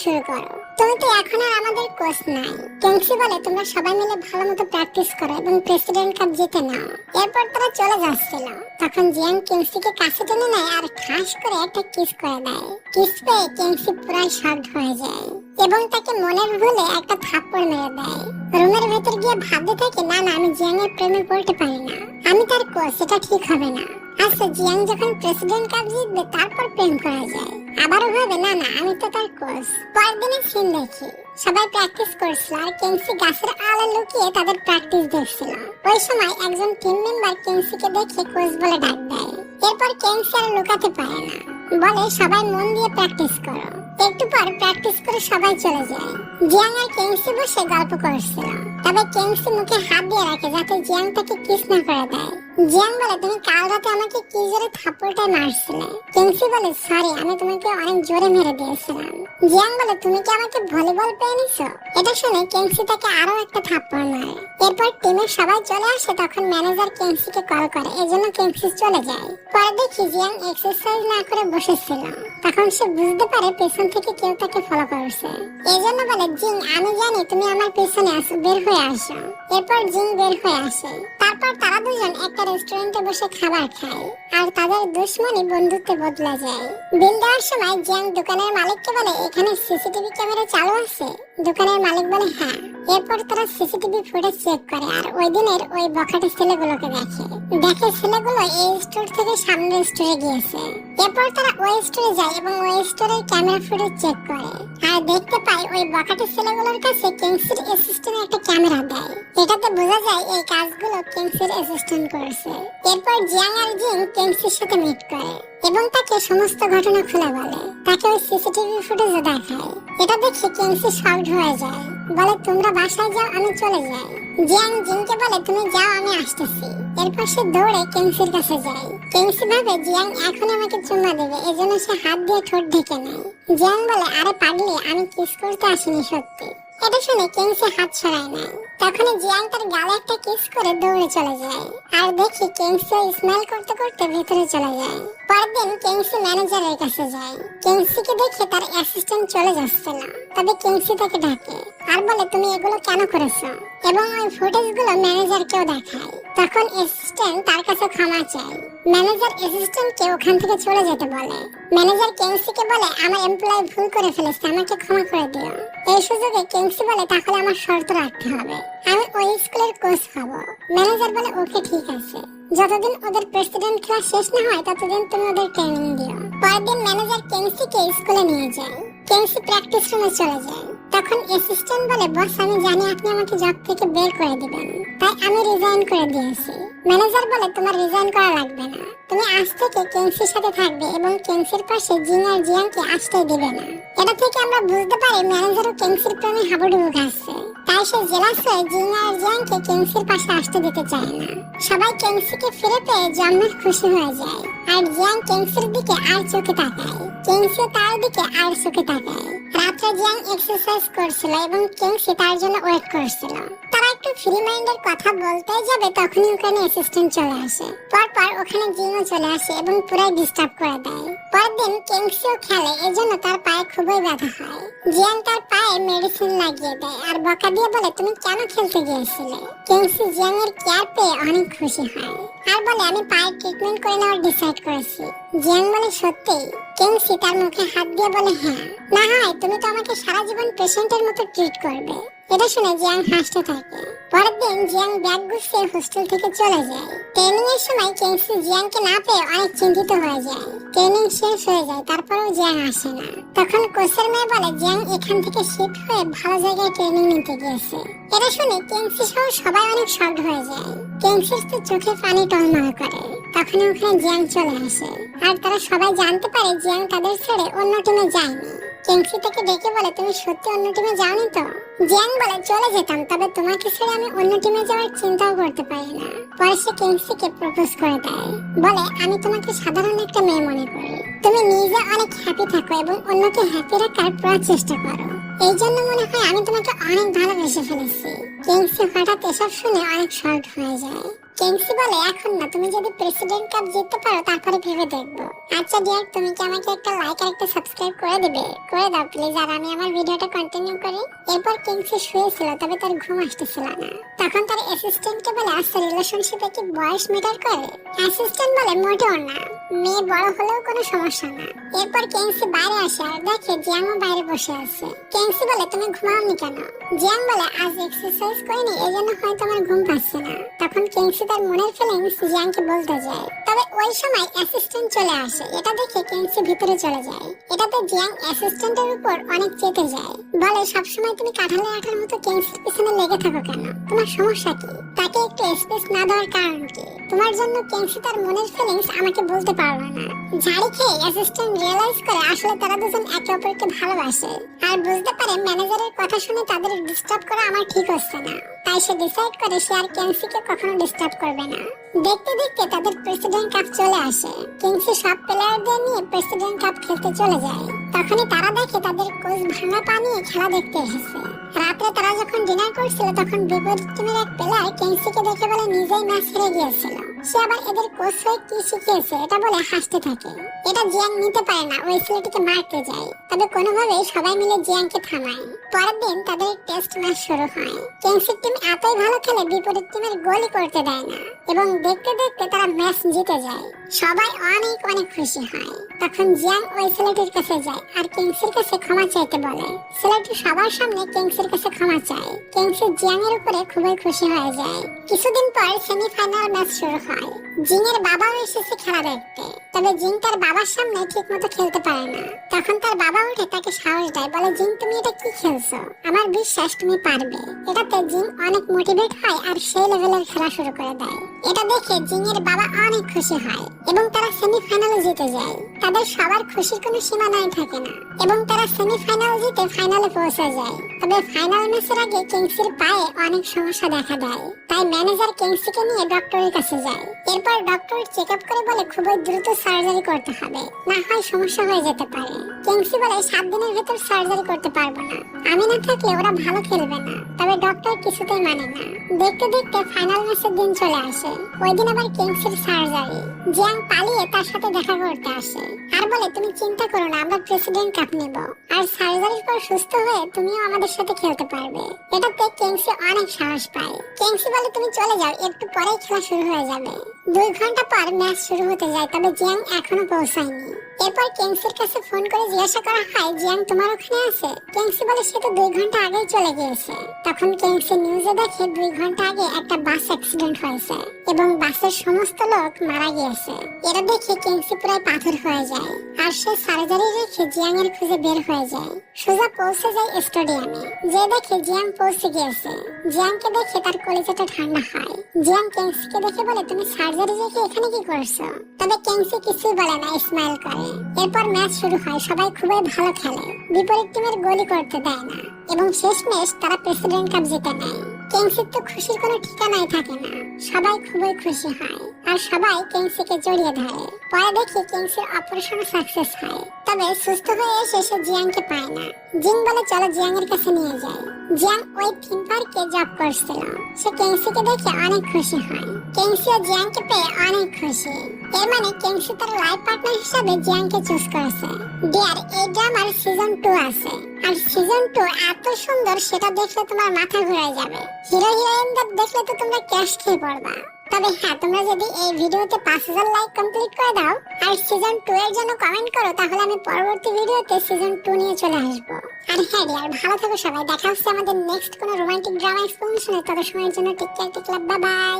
শুরু করো, তুমি তো এখন আর আমাদের কোচ নাই। কেংসি বলে তোমরা সবাই মিলে ভালো মতো প্র্যাকটিস করো এবং প্রেসিডেন্ট কাপ জিতে নাও। এরপর তারা চলে যাচ্ছিল। তখন জিয়াং কেংসিকে কাছে টেনে নেয় আর ঠাস করে একটা কিস করে দেয়। কিস পেয়ে কেংসি পুরাই শকড হয়ে যায় এবং তাকে মনের ভুলে একটা থাপ্পড় মেরে দেয়। রুমের ভেতর গিয়ে ভাবতে থাকে না আমি জিয়াং এর প্রেমে পড়তে পারি না, আমি তার কোচ, এটা ঠিক হবে না। আচ্ছা জিয়াং যখন প্রেসিডেন্ট কাপ জিতবে তারপর প্রেম করা যায়। আবারও ভাবে না না না, আমি তো তার কোচ। পরের দিনের সিন দেখি, সবাই প্র্যাকটিস করছিল আর কেনসি গাছের আড়ালে লুকিয়ে তাদের প্র্যাকটিস দেখছিল। ওই সময় একজন টিম মেম্বার কেনসিকে দেখে কোচ বলে ডাক দেয়। এরপর কেনসি আর লুকাতে পারে না, বলে সবাই মন দিয়ে প্র্যাকটিস করো। একটু পর প্র্যাকটিস করে সবাই চলে যায়। জিয়াং আর কেনসি বসে গল্প করছিল, তবে কেনসি মুখে হাত দিয়ে রাখে যাতে জিয়াং তাকে কিস না করে দেয়। জিয়াং বলে, তুমি কাল রাতে আমাকে কি জোরে থাপ্পড়টাই মারছিলে। কেনসি বলে, সরি, আমি তোমাকে অনেক জোরে মেরে দিয়েছিলাম। জিয়াং বলে, তুমি কি আমাকে ভলিবল পেয়ে নিছো? এটা শুনে কেনসি তাকে আরো একটা থাপ্পড় মারে। এরপর টিমের সবাই চলে আসে, তখন ম্যানেজার কেনসিকে কল করে, এজন্য কেনসি চলে যায়। পরে দেখি জিয়াং এক্সারসাইজ না করে বসেছিল, তখন সে বুঝতে পারে পেছন থেকে কেউ তাকে ফলো করছে। এজন্য বলে, জিং, আমি জানি তুমি আমার পেছনে আসো, বের হয়ে আসো। এরপর জিং বের হয়ে আসে। তারপর তারা দুজন একটা রেস্টুরেন্টে বসে খাবার খায় আর তাদের দুশ্মনী বন্ধুত্বে বদলে যায়। বিল দেওয়ার সময় জিয়াং দোকানের মালিককে বলে, এখানে সিসিটিভি ক্যামেরা চালু আছে? দোকানের মালিক বলে হ্যাঁ। এরপর তারা সিসিটিভি ফুটেজ চেক করে আর ওই দিনের ওই বখাটে ছেলেগুলোকে দেখে ছেলেগুলো এই স্টোর থেকে সামনের স্টোরে গিয়েছে। এরপর তারা ওই স্টোরে যায় এবং ওই স্টোরের ক্যামেরা ফুটেজ চেক করে আর দেখতে পায় ওই বখাটে ছেলেগুলোর কাছে কেনসির অ্যাসিস্ট্যান্ট একটা ক্যামেরা দেয়। এটাতে বোঝা যায় এই কাজগুলো কেনসির অ্যাসিস্ট্যান্ট করেছে। এরপর জিয়াং আর জিং কেনসির সাথে মিট করে এবং তাকে সমস্ত ঘটনা খুলে বলে। তাকে ওই সিসিটিভি ফুটেজও দেখায়। এটা দেখে কেনসি শকড হয়ে যায়, বলে তোমরা বাসায় যাও, আমি চলে যাই। জিয়াং জিংকে বলে, তুমি যাও, আমি আসতেছি। এরপর সে দৌড়ে কেনসির কাছে যায়। কেনসি ভাবে জিয়াং এখন আমাকে চুম্মা দেবে, এজন্য সে হাত দিয়ে ঠোঁট ঢেকে নেয়। জিয়াং বলে, আরে পাগলি, আমি কিস করতে আসিনি সত্যি। এটা শুনে কেনসি হাত সরায় নেয়। তখনই জিয়াং তার গালে একটা কিস করে দৌড়ে চলে যায় আর দেখি কেনসি স্মাইল করতে করতে ভেতরে চলে যায়। পরের দিন কেনসি ম্যানেজারের কাছে যায়। কেনসিকে দেখে তার অ্যাসিস্ট্যান্ট চলে যাচ্ছিল, তবে কেনসি তাকে ডাকে আর বলে, তুমি এগুলো কেন করেছো? এবং ওই ফুটেজগুলো ম্যানেজারকেও দেখায়। তখন অ্যাসিস্ট্যান্ট তার কাছে ক্ষমা চায়। ম্যানেজার অ্যাসিস্ট্যান্টকে ওখান থেকে চলে যেতে বলে। ম্যানেজার কেনসিকে বলে, আমার এমপ্লয়ি ভুল করে ফেলেছে, আমাকে ক্ষমা করে দিও। এই সুযোগে কেনসি বলে, তাহলে আমার শর্ত রাখতে হবে, আমি ওই স্কুলের কোচ হব। ম্যানেজার বলে, ওকে ঠিক আছে, যতদিন ওদের প্রেসিডেন্ট খেলা শেষ না হয় ততদিন তুমি ওদের ট্রেনিং দিও। পরের দিন ম্যানেজার কেনসিকে স্কুলে নিয়ে যায়। কেনসি প্র্যাকটিস রুমে চলে যায়। তখন অ্যাসিস্ট্যান্ট বলে, বস, আমি জানি আপনি আমাকে জব থেকে বের করে দিবেন, তাই আমি রিজাইন করে দিয়েছি। ম্যানেজার বলে, তোমার রিজাইন করা লাগবে না, তুমি আজ থেকে কেনসির সাথে থাকবে এবং কেনসির পাশে জিং আর জিয়াংকে আসতে দিবে না। এটা থেকে আমরা বুঝতে পারি ম্যানেজারও কেনসির প্রেমে হাবুডুবু খাচ্ছে, তাই সে জেলাস হয়ে জিং আর জিয়াংকে কেনসির পাশে আসতে দিতে চায় না। সবাই কেনসিকে ফিরে পেয়ে জন্মের খুশি হয়ে যায় আর জিয়াং কেনসির দিকে আর চোখে তাকায়, কেনসিও তার দিকে আর চোখে তাকায়। রাত্রে জিয়াং এক্সারসাইজ করছিল এবং কেনসি তার জন্য ওয়েট করছিল। তারা একটু ফ্রি মাইন্ডের কথা বলতে যাবে, তখনই ওখানে অ্যাসিস্ট্যান্ট চলে আসে। পরপর ওখানে জিংও চলে আসে এবং পুরাই ডিস্টার্ব করে দেয়। পরের দিন কেনসিও খেলে, এজন্য তার পায়ে খুবই ব্যথা হয়। জিয়াং তার পায়ে মেডিসিন লাগিয়ে দেয় আর বকা দিয়ে বলে, তুমি কেন খেলতে গিয়েছিলে? কেনসি জিয়াং এর কেয়ার পেয়ে অনেক খুশি হয় আর বলে, আমি পায়ের ট্রিটমেন্ট করে নেওয়ার ডিসাইড করেছি। জিয়াং বলে, সত্যি? কেনসি তার মুখে হাত দিয়ে বলে, হ্যাঁ, না হয় তুমি তো আমাকে সারা জীবন পেশেন্টের মতো ট্রিট করবে। এটা শুনে জিয়াং হাসতে থাকে। পরের দিন জিয়াং ব্যাগ গুছিয়ে হোস্টেল থেকে চলে যায়। ট্রেনিং এর সময় কেনসি জিয়াংকে না পেয়ে অনেক চিন্তিত হয়ে যায়। ট্রেনিং শেষ হয়ে যায়, তারপরেও জিয়াং আসে না। তখন কোচের মেয়ে বলে, জিয়াং এখান থেকে শিফট হয়ে ভালো জায়গায় ট্রেনিং নিতে গিয়েছে। এটা শুনে কেনসি সহ সবাই অনেক শকড হয়ে যায়। কেনসির তো চোখে পানি টলমল করে। তখন ওখানে জিয়াং চলে আসে আর তারা সবাই জানতে পারে জিয়াং তাদের ছেড়ে অন্য টিমে যায়নি। কেনসি তাকে ডেকে বলে, তুমি সত্যি অন্য টিমে যাওনি তো? জিয়াং বলে, চলে যেতাম, তবে তোমাকে ছেড়ে আমি অন্য টিমে যাওয়ার চিন্তাও করতে পারি না। পরে সে কেনসিকে প্রপোজ করে দেয়, বলে, আমি তোমাকে সাধারণ একটা মেয়ে মনে করি, তুমি নিজে অনেক হ্যাপি থাকো এবং অন্যকে হ্যাপি রাখার পুরো চেষ্টা করো, এই জন্য মনে হয় আমি তোমাকে অনেক ভালোবেসে ফেলেছি। কেনসি হঠাৎ এসব শুনে অনেক শর্ট হয়ে যায়। কেনসি বলে, এখন না, তুমি যদি প্রেসিডেন্ট কাপ জিততে পারো তারপরে ভেবে দেখবো। আচ্ছা ডিয়ার, তুমি কি আমাকে একটা লাইক আর একটা সাবস্ক্রাইব করে দিবে? করে দাও প্লিজ, আর আমি আমার ভিডিওটা কন্টিনিউ করি। এরপর কেনসি শুয়েছিল, তবে তার ঘুম আসতেছিল না। তখন তার অ্যাসিস্ট্যান্টকে বলে, আচ্ছা রিলেশনশিপে কি বয়স ম্যাটার করে? অ্যাসিস্ট্যান্ট বলে, মোটেও না, মেয়ে বড় হলেও কোনো সমস্যা না। এরপর কেনসি বাইরে আসে আর দেখে জিয়াংও বাইরে বসে আছে। কেনসি বলে, তুমি ঘুমাওনি কেন? জিয়াং বলে, আজ এক্সারসাইজ করিনি, এজন্য হয়তো আমার ঘুম পাচ্ছে না। তখন কেনসি তার মনের ফিলিংস জিয়াংকে বলতে যায়, তবে তবে ওই সময় অ্যাসিস্ট্যান্ট চলে আসে। এটা দেখে কেংসি ভিতরে চলে যায়। এটাতে জিয়াং অ্যাসিস্ট্যান্টের উপর অনেক চেতে যায়, বলে সবসময় তুমি কাঁঠালের আঠার মতো কেংসির পিছনে লেগে থাকো কেন, তোমার সমস্যা কি, তাকে একটু স্পেস না দেওয়ার কারণ কি, তোমার জন্য কেংসি তার মনের ফিলিংস আমাকে বলতে পারলো না। ঝাড়ি খেয়ে অ্যাসিস্ট্যান্ট রিয়েলাইজ করে আসলে তারা দুজন একে অপরকে ভালোবাসে আর বুঝতে পারে ম্যানেজারের কথা শুনে তাদের ডিস্টার্ব করা আমার ঠিক হচ্ছে না। তাই সে ডিসাইড করে সে আর কেংসিকে কখনো ডিস্টার্ব করবে না। দেখতে দেখতে তাদের প্রেসিডেন্ট কাপ চলে আসে। কিংসি সব প্লেয়ারদের নিয়ে প্রেসিডেন্ট কাপ খেলতে চলে যায়। তখনই তারা দেখে তাদের কোচ ভাঙা পা নিয়ে খেলা দেখতে এসেছে। রাতে তারা যখন ডিনার করছিল তখন বিপরীত টিমের এক প্লেয়ার কিংসিকে দেখে বলে নিজেই ম্যাচ হেরে গিয়েছিল। সে আবার এদের কোচ হয়ে কি শিখিয়েছে এটা বলে হাসতে থাকে। এটা জিয়াং নিতে পারে না, ওই ছেলেটিকে মারতে যায়। তবে কোনোভাবেই সবাই মিলে জিয়াংকে থামায়। পরের দিন তাদের টেস্ট ম্যাচ শুরু হয়। কিংসির টিম এতই ভালো খেলে বিপরীত টিমের গোলই করতে দেয় না এবং দেখতে দেখতে তারা ম্যাচ জিতে যায়। সবাই অনেক অনেক খুশি হয়। তখন জিয়াং ওই ছেলেটির কাছে যায় আর কিংসির কাছে ক্ষমা চাইতে বলে। ছেলেটি সবার সামনে কিংসির কাছে ক্ষমা চায়। কিংসি জিয়াং এর উপরে খুবই খুশি হয়ে যায়। কিছুদিন পর সেমিফাইনাল ম্যাচ শুরু হয়। জিং এর বাবাও এসেছে খেলা দেখতে। তবে জিং তার বাবার সামনে ঠিক মতো খেলতে পারে না। তখন তার বাবা উঠে তাকে সাহস দেয়, বলে জিং তুমি এটা কি খেলছো, আমার বিশ্বাস তুমি পারবে। এটাতে জিং অনেক মোটিভেট হয় আর সেই লেভেলের খেলা শুরু করে দেয়। এটা দেখে জিং এর বাবা অনেক খুশি হয় এবং তারা সেমিফাইনালে জিতে যায়। তাদের সবার খুশির কোনো সীমানাই থাকে না এবং তারা সেমিফাইনাল জিতে ফাইনালে পৌঁছে যায়। তবে ফাইনাল ম্যাচের আগে কিংসির পায়ে অনেক সমস্যা দেখা দেয়। তাই ম্যানেজার কিংসিকে নিয়ে ডক্টরের কাছে যায়। এরপর ডক্টর চেক আপ করে বলে খুবই দ্রুত সার্জারি করতে হবে, না হয় সমস্যা হয়ে যেতে পারে। কিংসি বলে 7 দিনের ভেতর সার্জারি করতে পারবো না, আমি না থাকলে ওরা ভালো খেলবে না। তবে ডক্টর কিছুতেই মানে না। দেখতে দেখতে ফাইনাল ম্যাচের দিন চলে আসে। ওই দিন আবার কিংসির সার্জারি। জিয়াং পালিয়ে তার সাথে দেখা করতে আসে আর বলে তুমি চিন্তা করো না, আমরা প্রেসিডেন্ট কাপ নেব আর সার্জারির পর সুস্থ হয়ে তুমিও আমাদের সাথে খেলতে পারবে। এটাতে কিংসি অনেক সাহস পায়। কিংসি বলে তুমি চলে যাও, একটু পরেই খেলা শুরু হয়ে যাবে। 2 ঘন্টা পর ম্যাচ শুরু হতে যায়, তবে জিয়াং এখনো পৌঁছায়নি। এরপর কিংসির কাছে ফোন করে জিজ্ঞাসা করা হয়, জিয়াং তোমার ওখানে আছে? কিংসি বলে সে তো 2 ঘন্টা আগেই চলে গিয়েছে। তখন কিংসি নিউজে দেখে 2 ঘন্টা আগে একটা বাস অ্যাক্সিডেন্ট হয়েছে এবং বাসের সমস্ত লোক মারা গিয়েছে। এটা দেখে কিংসি পুরাই পাথর হয়ে যায় আর সে সার্জারি রেখে জিয়াং এর খুঁজে বের হয়ে যায়। সোজা পৌঁছে যায় স্টেডিয়ামে। যে দেখে জিয়াং পৌঁছে গিয়েছে। জিয়াংকে দেখে তার কলিজাটা ঠান্ডা হয়। জিয়াং কিংসিকে দেখে বলে তুমি সার্জারি রেখে এখানে কি করছো? তবে কিংসি কিছুই বলে না, স্মাইল করে। এরপর ম্যাচ শুরু হয়। সবাই খুবই ভালো খেলে, বিপরীত টিমের গোলই করতে দেয় না এবং শেষমেশ তারা প্রেসিডেন্ট কাপ জিতে নেয়। কিংসির তো খুশির কোনো ঠিকানাই থাকে না। সবাই খুবই খুশি হয় আর সবাই কিংসিকে জড়িয়ে ধরে। পরে দেখি কিংসির অপারেশন সাকসেস হয়। তবে সুস্থ হয়ে এসে সে জিয়াংকে পায় না। জিং বলে চলো জিয়াং এর কাছে নিয়ে যায়। জিয়াং ওই থিম পার্কে জব করছিল। সে কিংসিকে দেখে অনেক খুশি হয়। কিংসিও জিয়াংকে পেয়ে অনেক খুশি। এর মানে কিংসি তার লাইফ পার্টনার হিসেবে জিয়াংকে চুজ করেছে। ডিয়ার, এই ড্রামার সিজন 2 আছে আর সিজন 2 এত সুন্দর সেটা দেখলে তোমার মাথা ঘুরে যাবে। হিরো হিরোইনদের দেখলে তো তোমরা ক্যাশ খেয়ে পড়বা। তবে হ্যাঁ, তোমরা যদি এই ভিডিওতে 5000 লাইক কমপ্লিট করে দাও আর সিজন 2 এর জন্য কমেন্ট করো, তাহলে আমি পরবর্তী ভিডিওতে সিজন 2 নিয়ে চলে আসবো। আর হ্যাঁ ডিয়ার, ভালো থাকো সবাই। দেখা হচ্ছে আমাদের নেক্সট কোনো রোমান্টিক ড্রামা এক্সপ্লেনেশনে। তত সময়ের জন্য টেক কেয়ার, টেক লাভ, বাই বাই।